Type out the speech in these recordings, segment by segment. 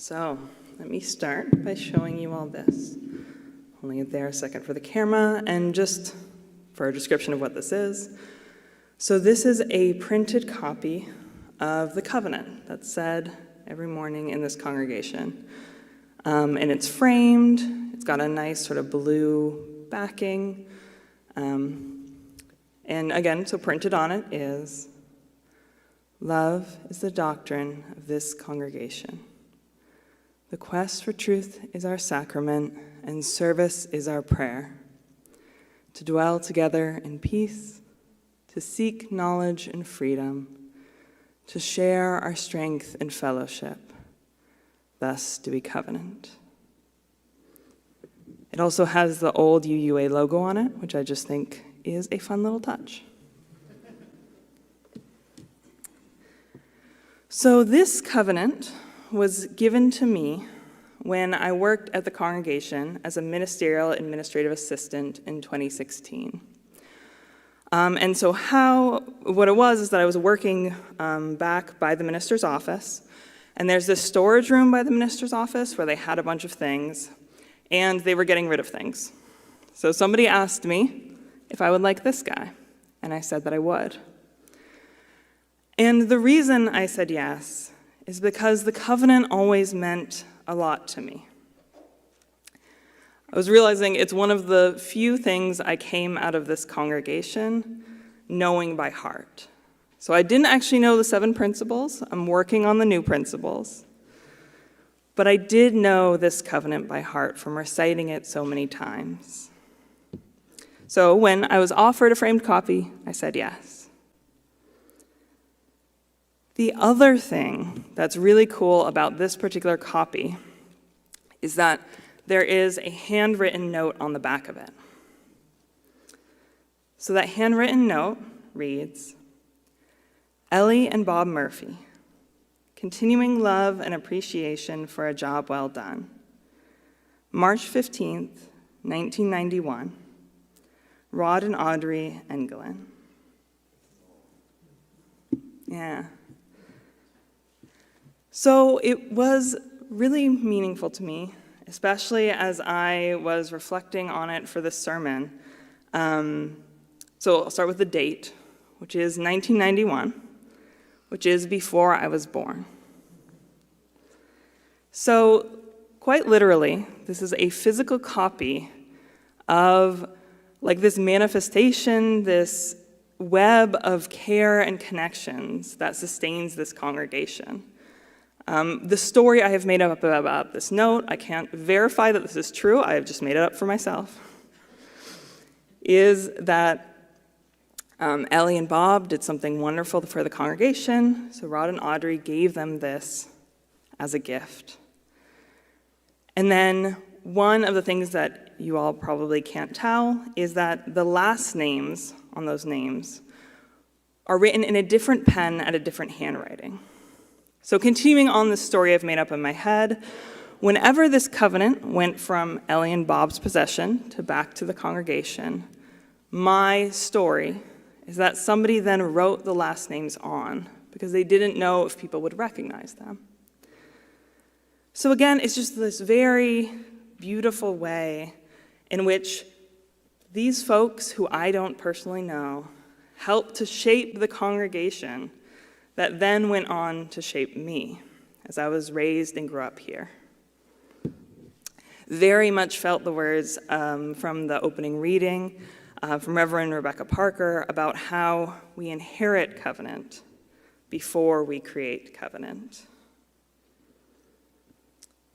So let me start by showing you all this. Holding it there a second for the camera, and just for a description of what this is. So this is a printed copy of the covenant that's said every morning in this congregation. And it's framed, it's got a nice sort of blue backing. And again, so printed on it is, "Love is the doctrine of this congregation. The quest for truth is our sacrament, and service is our prayer. To dwell together in peace, to seek knowledge and freedom, to share our strength in fellowship. Thus do we covenant." It also has the old UUA logo on it, which I just think is a fun little touch. So this covenant was given to me when I worked at the congregation as a ministerial administrative assistant in 2016. And so what it was is that I was working back by the minister's office, and there's this storage room by the minister's office where they had a bunch of things, and they were getting rid of things. So somebody asked me if I would like this guy, and I said that I would. And the reason I said yes is because the covenant always meant a lot to me. I was realizing it's one of the few things I came out of this congregation knowing by heart. So I didn't actually know the 7 principles. I'm working on the new principles. But I did know this covenant by heart from reciting it so many times. So when I was offered a framed copy, I said yes. The other thing that's really cool about this particular copy is that there is a handwritten note on the back of it. So that handwritten note reads, "Ellie and Bob Murphy, continuing love and appreciation for a job well done. March 15th, 1991, Rod and Audrey Engelin." Yeah. So it was really meaningful to me, especially as I was reflecting on it for this sermon. So I'll start with the date, which is 1991, which is before I was born. So quite literally, this is a physical copy of this manifestation, this web of care and connections that sustains this congregation. The story I have made up about this note, I can't verify that this is true, I have just made it up for myself, is that Ellie and Bob did something wonderful for the congregation, so Rod and Audrey gave them this as a gift. And then one of the things that you all probably can't tell is that the last names on those names are written in a different pen at a different handwriting. So continuing on the story I've made up in my head, whenever this covenant went from Ellie and Bob's possession to back to the congregation, my story is that somebody then wrote the last names on because they didn't know if people would recognize them. So again, it's just this very beautiful way in which these folks who I don't personally know helped to shape the congregation that then went on to shape me as I was raised and grew up here. Very much felt the words from the opening reading from Reverend Rebecca Parker about how we inherit covenant before we create covenant.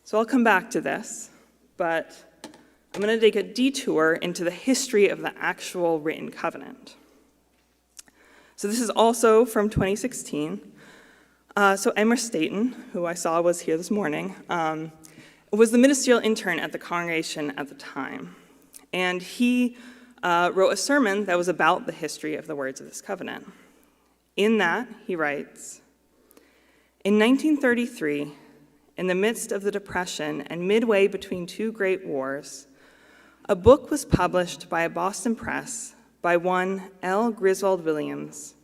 So I'll come back to this, but I'm going to take a detour into the history of the actual written covenant. So this is also from 2016. So Emma Staten, who I saw was here this morning, was the ministerial intern at the congregation at the time. And he wrote a sermon that was about the history of the words of this covenant. In that, he writes, "In 1933, in the midst of the Depression and midway between 2 great wars, a book was published by a Boston press by one L. Griswold Williams,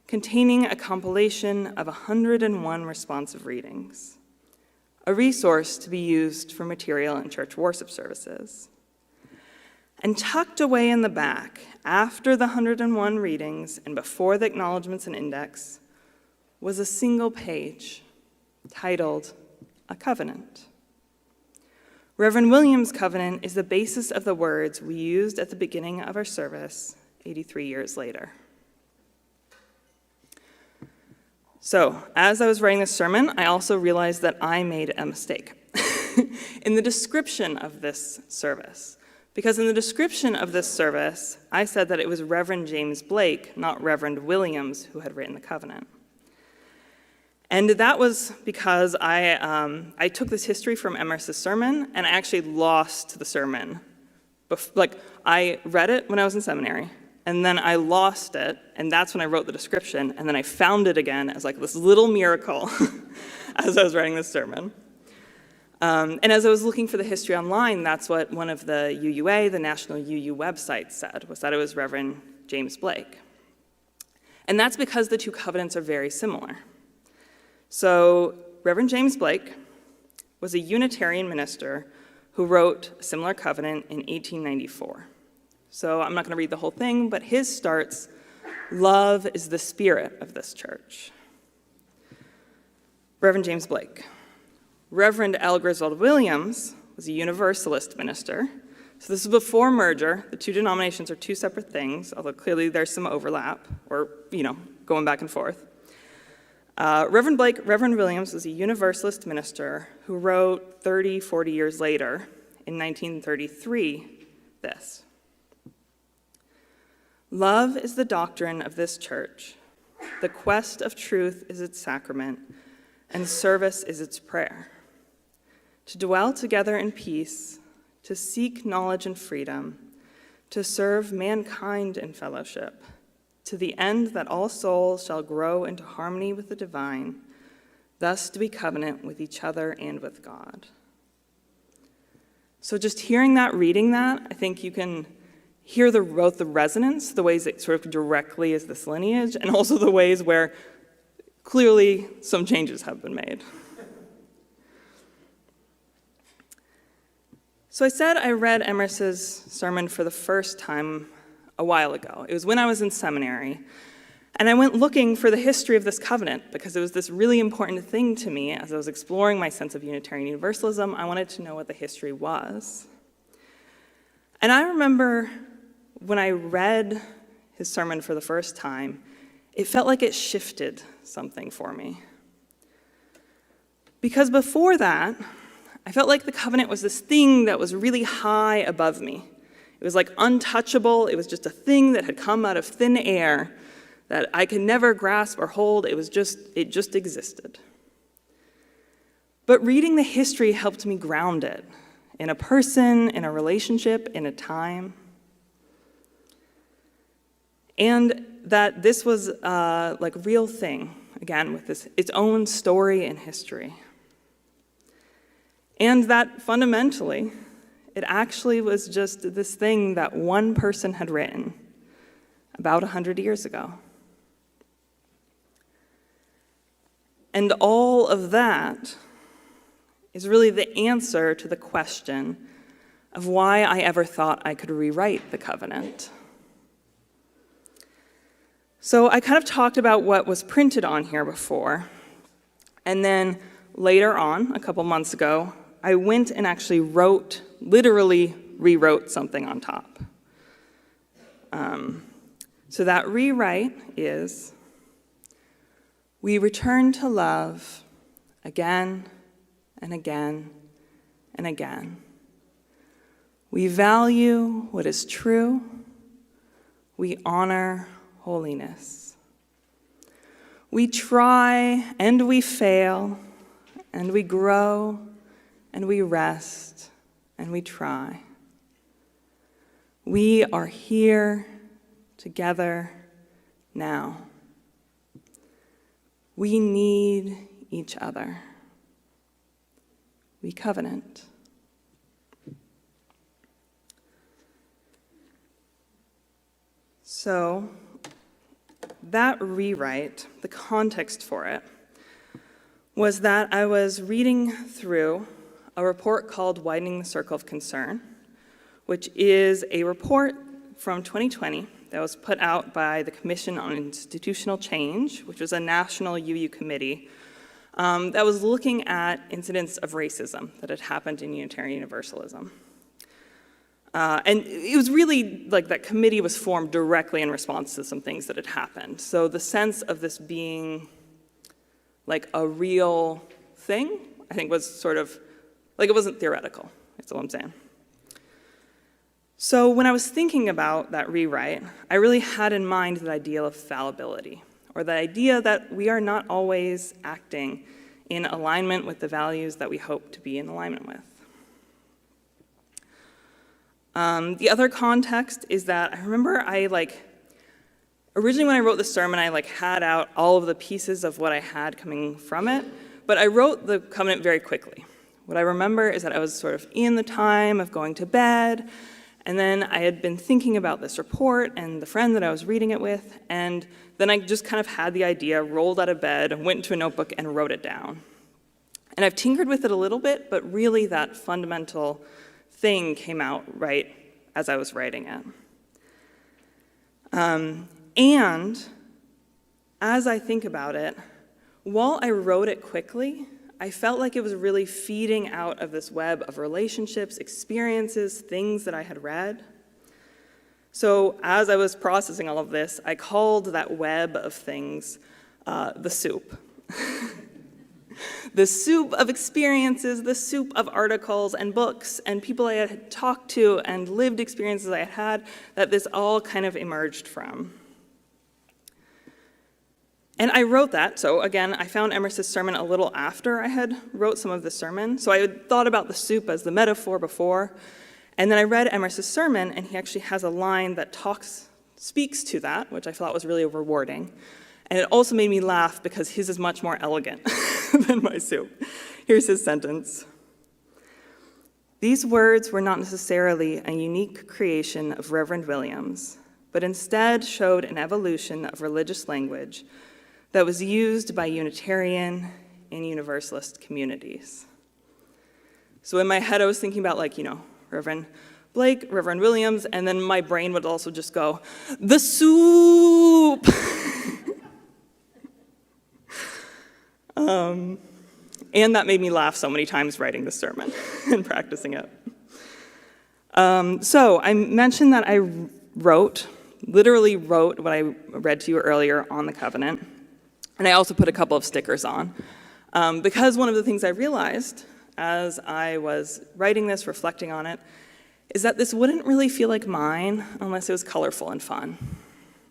containing a compilation of 101 responsive readings. a resource to be used for material and church worship services. And tucked away in the back, after the 101 readings and before the acknowledgments and index, was a single page titled A Covenant. Reverend Williams' covenant is the basis of the words we used at the beginning of our service 83 years later. So, as I was writing this sermon, I also realized that I made a mistake in the description of this service. Because in the description of this service, I said that it was Reverend James Blake, not Reverend Williams, who had written the covenant. And that was because I took this history from Emerson's sermon, and I actually lost the sermon. I read it when I was in seminary, and then I lost it, and that's when I wrote the description, and then I found it again as this little miracle as I was writing this sermon. And as I was looking for the history online, that's what one of the UUA, the National UU websites, said, was that it was Reverend James Blake. And that's because the two covenants are very similar. So Reverend James Blake was a Unitarian minister who wrote a similar covenant in 1894. So I'm not going to read the whole thing, but his starts, "Love is the spirit of this church." Reverend James Blake. Reverend L. Griswold Williams was a Universalist minister. So this is before merger. The two denominations are two separate things, although clearly there's some overlap, or, going back and forth. Reverend Williams was a Universalist minister who wrote 30, 40 years later, in 1933, this. "Love is the doctrine of this church. The quest of truth is its sacrament, and service is its prayer. To dwell together in peace, to seek knowledge and freedom, to serve mankind in fellowship, to the end that all souls shall grow into harmony with the divine, thus to be covenant with each other and with God." So just hearing that, reading that, I think you can hear both the resonance, the ways it sort of directly is this lineage, and also the ways where clearly some changes have been made. So I said I read Emerson's sermon for the first time a while ago. It was when I was in seminary, and I went looking for the history of this covenant because it was this really important thing to me as I was exploring my sense of Unitarian Universalism. I wanted to know what the history was. And I remember when I read his sermon for the first time, it felt like it shifted something for me. Because before that, I felt like the covenant was this thing that was really high above me. It was untouchable. It was just a thing that had come out of thin air that I could never grasp or hold. It just existed. But reading the history helped me ground it in a person, in a relationship, in a time. And that this was a real thing, again, with its own story and history. And that fundamentally, it actually was just this thing that one person had written about 100 years ago. And all of that is really the answer to the question of why I ever thought I could rewrite the covenant. So I kind of talked about what was printed on here before, and then later on, a couple months ago, I went and actually literally rewrote something on top. So that rewrite is, "We return to love again and again and again. We value what is true. We honor holiness. We try and we fail, and we grow and we rest and we try. We are here together now. We need each other. We covenant." So that rewrite, the context for it, was that I was reading through a report called Widening the Circle of Concern, which is a report from 2020 that was put out by the Commission on Institutional Change, which was a national UU committee that was looking at incidents of racism that had happened in Unitarian Universalism. And it was really like that committee was formed directly in response to some things that had happened. So the sense of this being like a real thing, I think was sort of, like it wasn't theoretical, that's all I'm saying. So when I was thinking about that rewrite, I really had in mind the idea of fallibility, or the idea that we are not always acting in alignment with the values that we hope to be in alignment with. The other context is that I remember originally when I wrote the sermon, I had out all of the pieces of what I had coming from it, but I wrote the covenant very quickly. What I remember is that I was sort of in the time of going to bed, and then I had been thinking about this report and the friend that I was reading it with, and then I just kind of had the idea, rolled out of bed, went into a notebook and wrote it down. And I've tinkered with it a little bit, but really that fundamental thing came out right as I was writing it. And as I think about it, while I wrote it quickly, I felt like it was really feeding out of this web of relationships, experiences, things that I had read. So as I was processing all of this, I called that web of things the soup. The soup of experiences, the soup of articles and books and people I had talked to and lived experiences I had had that this all kind of emerged from. And I wrote that, so again, I found Emerson's sermon a little after I had wrote some of the sermon. So I had thought about the soup as the metaphor before, and then I read Emerson's sermon, and he actually has a line that speaks to that, which I thought was really rewarding. And it also made me laugh because his is much more elegant than my soup. Here's his sentence. These words were not necessarily a unique creation of Reverend Williams, but instead showed an evolution of religious language that was used by Unitarian and Universalist communities. So in my head, I was thinking about Reverend Blake, Reverend Williams, and then my brain would also just go, the soup! And that made me laugh so many times writing this sermon and practicing it. So I mentioned that I literally wrote what I read to you earlier on the covenant, and I also put a couple of stickers on. Because one of the things I realized as I was writing this, reflecting on it, is that this wouldn't really feel like mine unless it was colorful and fun.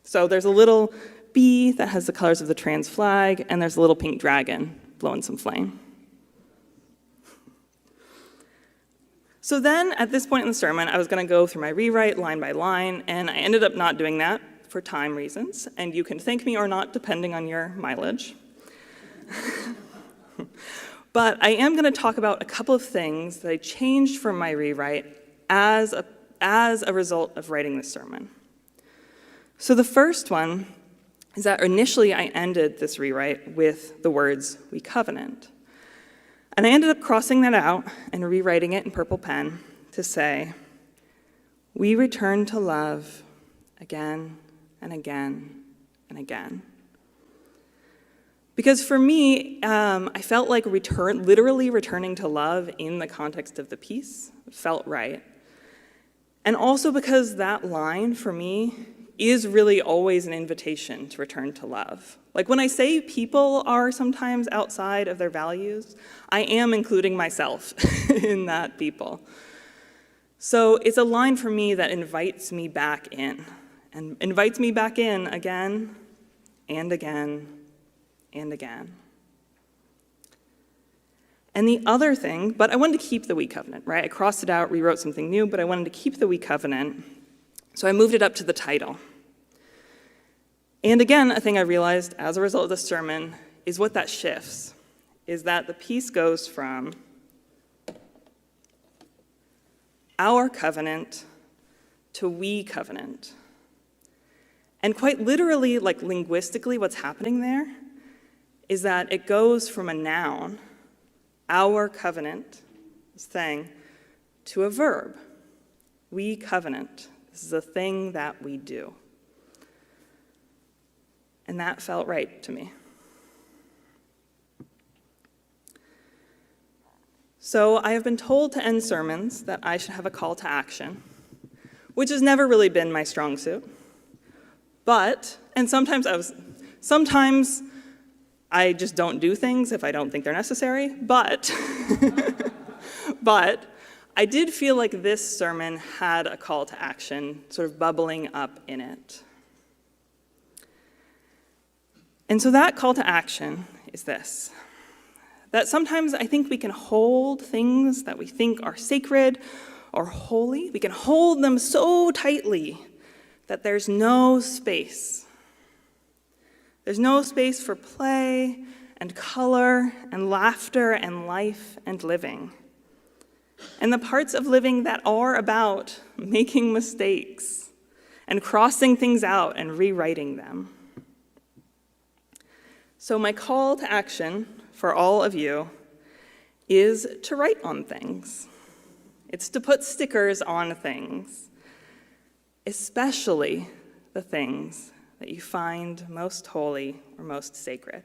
So there's a little bee that has the colors of the trans flag, and there's a little pink dragon blowing some flame. So then, at this point in the sermon, I was going to go through my rewrite line by line, and I ended up not doing that for time reasons, and you can thank me or not, depending on your mileage. But I am going to talk about a couple of things that I changed from my rewrite as a result of writing this sermon. So the first one is that initially I ended this rewrite with the words, "we covenant." And I ended up crossing that out and rewriting it in purple pen to say, "we return to love again and again and again." Because for me, I felt like literally returning to love in the context of the piece felt right. And also because that line, for me, is really always an invitation to return to love. Like when I say people are sometimes outside of their values, I am including myself in that people. So it's a line for me that invites me back in, and invites me back in again and again and again. And the other thing, but I wanted to keep the we covenant, right? I crossed it out, rewrote something new, but I wanted to keep the we covenant. So I moved it up to the title. And again, a thing I realized as a result of the sermon is what that shifts, is that the piece goes from our covenant to we covenant. And quite literally, like linguistically, what's happening there is that it goes from a noun, our covenant, this thing, to a verb. We covenant. This is a thing that we do. And that felt right to me. So I have been told to end sermons that I should have a call to action, which has never really been my strong suit. And sometimes I just don't do things if I don't think they're necessary, but I did feel like this sermon had a call to action sort of bubbling up in it. And so that call to action is this, that sometimes I think we can hold things that we think are sacred or holy, we can hold them so tightly that there's no space. There's no space for play and color and laughter and life and living. And the parts of living that are about making mistakes and crossing things out and rewriting them. So my call to action for all of you is to write on things. It's to put stickers on things, especially the things that you find most holy or most sacred.